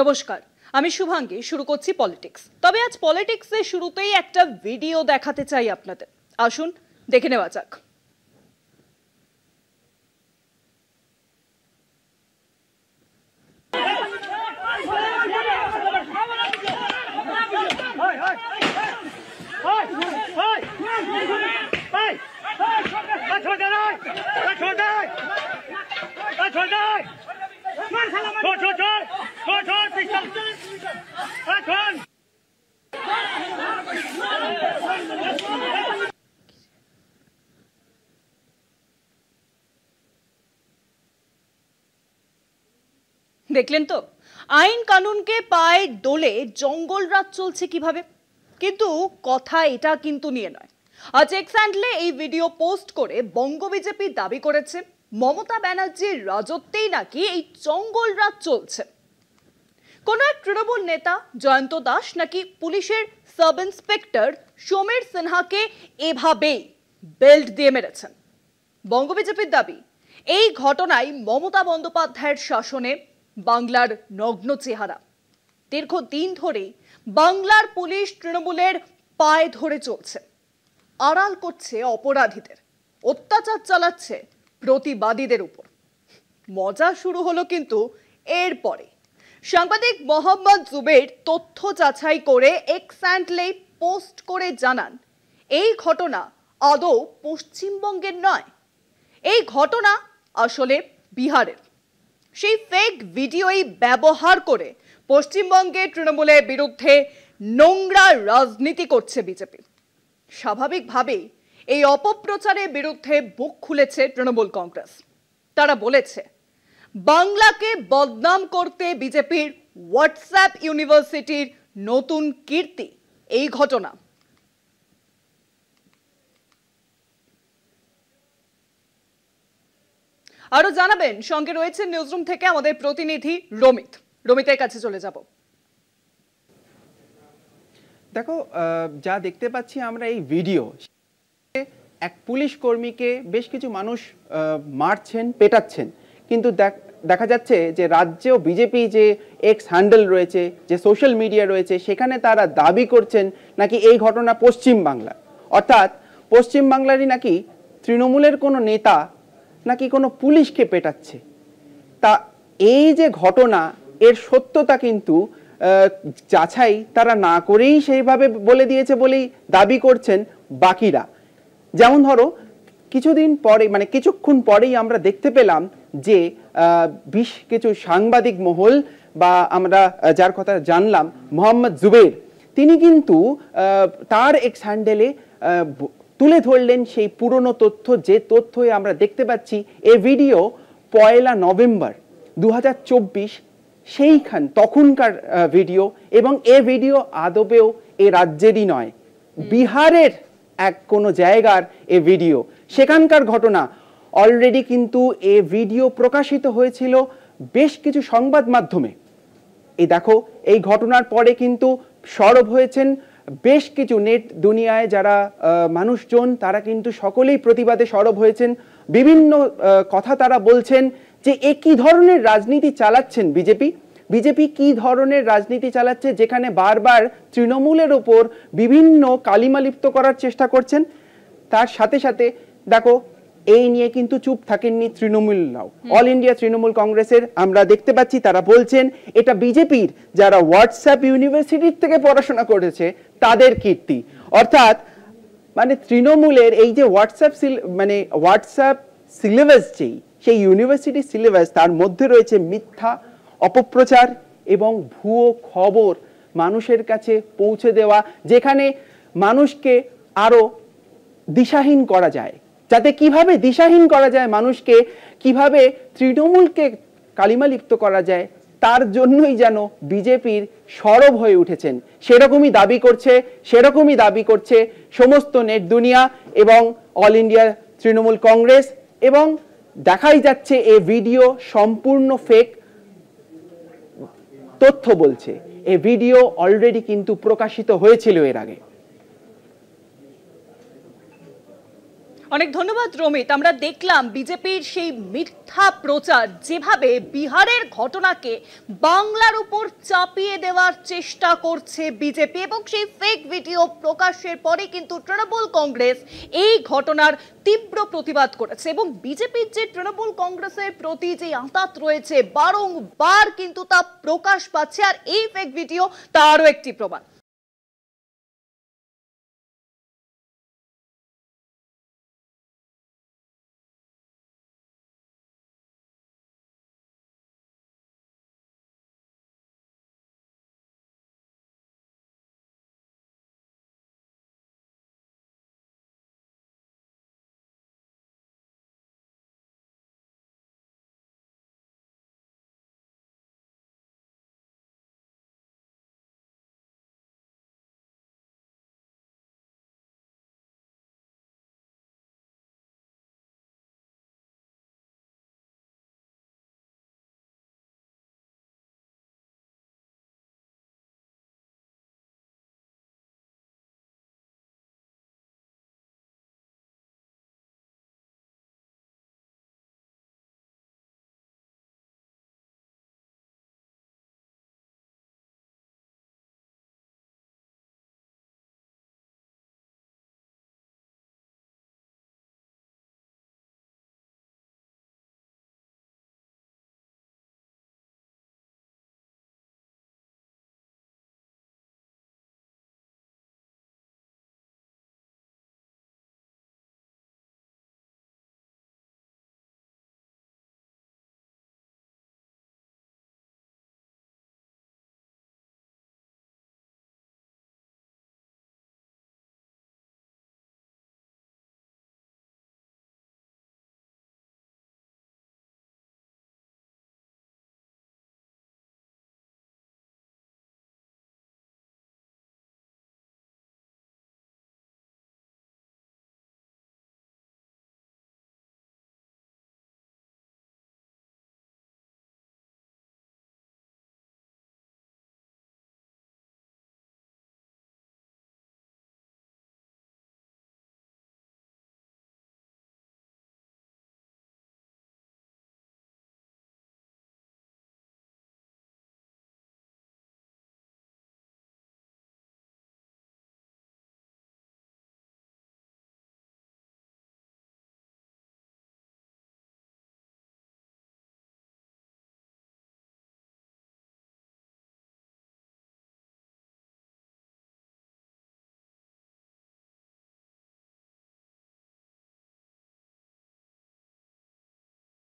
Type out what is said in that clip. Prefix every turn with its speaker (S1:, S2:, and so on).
S1: নমস্কার, আমি শুভাঙ্গী। শুরু করছি পলিটিক্স। তবে আজ পলিটিক্সের শুরুতেই একটা ভিডিও দেখাতে চাই আপনাদের। আসুন দেখে নেওয়া যাক। দেখলেন তো, আইন কানুনকে পায়ে দোলে জঙ্গল রাজ চলছে কিভাবে। কিন্তু কথা এটা কিন্তু নিয়ে নয়। আজ এক্স হ্যান্ডলে এই ভিডিও পোস্ট করে বঙ্গ বিজেপি দাবি করেছে মমতা ব্যানার্জির রাজত্বেই নাকি এই জঙ্গল রাজ চলছে। কোন এক তৃণমূল নেতা জয়ন্ত দাস নাকি পুলিশের সাব ইন্সপেক্টর সমীর সিনহাকে এভাবেই বেল্ট দিয়ে মেরেছেন। বঙ্গ বিজেপির দাবি, এই ঘটনায় মমতা বন্দ্যোপাধ্যায়ের শাসনে বাংলার নগ্ন চেহারা। দীর্ঘদিন ধরে বাংলার পুলিশ তৃণমূলের পায়ে ধরে চলছে, আড়াল করছে অপরাধীদের, অত্যাচার চালাচ্ছে প্রতিবাদীদের উপর। মজা শুরু হলো কিন্তু এরপরে। সাংবাদিক মোহাম্মদ জুবের তথ্য যাচাই করে এক্স হ্যান্ডলে পোস্ট করে জানান, এই ঘটনা আদৌ পশ্চিমবঙ্গের নয়, এই ঘটনা আসলে বিহারের। সেই ফেক ভিডিওই ব্যবহার করে পশ্চিমবঙ্গে তৃণমূলের বিরুদ্ধে নোংরা রাজনীতি করছে বিজেপি। স্বাভাবিকভাবেই এই অপপ্রচারের বিরুদ্ধে বুক খুলেছে তৃণমূল কংগ্রেস। তারা বলেছে, বাংলাকে বদনাম করতে বিজেপির হোয়াটসঅ্যাপ ইউনিভার্সিটির নতুন কীর্তি এই ঘটনা। আরো জানাবেন, সঙ্গে রয়েছে নিউজরুম থেকে আমাদের প্রতিনিধি রমিত। রমিতের কাছে চলে যাব।
S2: দেখো, যা দেখতে পাচ্ছি আমরা এই ভিডিও, এক পুলিশ কর্মীকে বেশ কিছু মানুষ মারছেন, পেটাচ্ছেন। কিন্তু দেখা যাচ্ছে যে রাজ্যেও বিজেপি যে এক্স হ্যান্ডেল রয়েছে, যে সোশ্যাল মিডিয়া রয়েছে, সেখানে তারা দাবি করছেন নাকি এই ঘটনা পশ্চিম বাংলা, অর্থাৎ পশ্চিম বাংলারই নাকি তৃণমূলের কোনো নেতা নাকি কোনো পুলিশকে পেটাচ্ছে। তা এই যে ঘটনা, এর সত্যতা কিন্তু যাচাই তারা না করেই সেইভাবে বলে দিয়েছে বলেই দাবি করছেন বাকিরা। যেমন ধরো, কিছুদিন পরে, মানে কিছুক্ষণ পরেই আমরা দেখতে পেলাম যে বেশ কিছু সাংবাদিক মহল, বা আমরা যার কথা জানলাম মোহাম্মদ জুবের, তিনি কিন্তু তার এক্স হ্যান্ডেলে তুলে ধরলেন সেই পুরনো তথ্য, যে তথ্যে আমরা দেখতে পাচ্ছি এই ভিডিও 1 নভেম্বর 2024 তখনকার ভিডিও, এবং এ ভিডিও আদবেও এ রাজ্যেরই নয়, বিহারের এক কোনো জায়গার এ ভিডিও। সেখানকার ঘটনা অলরেডি কিন্তু এ ভিডিও প্রকাশিত হয়েছিল বেশ কিছু সংবাদ মাধ্যমে। এই দেখো, এই ঘটনার পরে কিন্তু সরব হয়েছেন বেশ কিছু নেট দুনিয়ায় যারা মানুষজন, তারা কিন্তু সকলেই প্রতিবাদে সরব হয়েছেন। বিভিন্ন কথা তারা বলছেন যে কি ধরনের রাজনীতি চালাচ্ছেন বিজেপি কি ধরনের রাজনীতি চালাচ্ছে, যেখানে বারবার তৃণমূলের ওপর বিভিন্ন কালিমালিপ্ত করার চেষ্টা করছেন। তার সাথে সাথে দেখো, এই নিয়ে কিন্তু চুপ থাকেননি তৃণমূলরাও। অল ইন্ডিয়া তৃণমূল কংগ্রেসের আমরা দেখতে পাচ্ছি, তারা বলছেন এটা বিজেপির যারা হোয়াটসঅ্যাপ ইউনিভার্সিটির থেকে পড়াশোনা করেছে তাদের কীর্তি। অর্থাৎ মানে তৃণমূলের এই যে হোয়াটসঅ্যাপ সিলেবাস, সেই ইউনিভার্সিটি সিলেবাস, তার মধ্যে রয়েছে মিথ্যা, অপপ্রচার এবং ভুয়ো খবর মানুষের কাছে পৌঁছে দেওয়া, যেখানে মানুষকে আরো দিশাহীন করা যায়। যাতে কিভাবে দিশাহীন করা যায় মানুষকে, কিভাবে তৃণমূলকে কালিমালিপ্ত করা যায়, তার জন্যই যেন বিজেপির সরব হয়ে উঠেছেন, সেরকমই দাবি করছে সমস্ত নেট দুনিয়া এবং অল ইন্ডিয়া তৃণমূল কংগ্রেস। এবং দেখাই যাচ্ছে এই ভিডিও সম্পূর্ণ ফেক তথ্য বলছে। এই ভিডিও অলরেডি কিন্তু প্রকাশিত হয়েছিল এর আগে।
S1: অনেক ধন্যবাদ রমিত। আমরা দেখলাম বিজেপির সেই মিথ্যা প্রচার, যেভাবে বিহারের ঘটনাকে বাংলার উপর চাপিয়ে দেওয়ার চেষ্টা করছে বিজেপি, এবং সেই ফেক ভিডিও প্রকাশের পরে কিন্তু তৃণমূল কংগ্রেস এই ঘটনার তীব্র প্রতিবাদ করেছে, এবং বিজেপির যে তৃণমূল কংগ্রেসের প্রতি যে আঁতাত রয়েছে বারংবার কিন্তু তা প্রকাশ পাচ্ছে, আর এই ফেক ভিডিও তারও একটি প্রমাণ।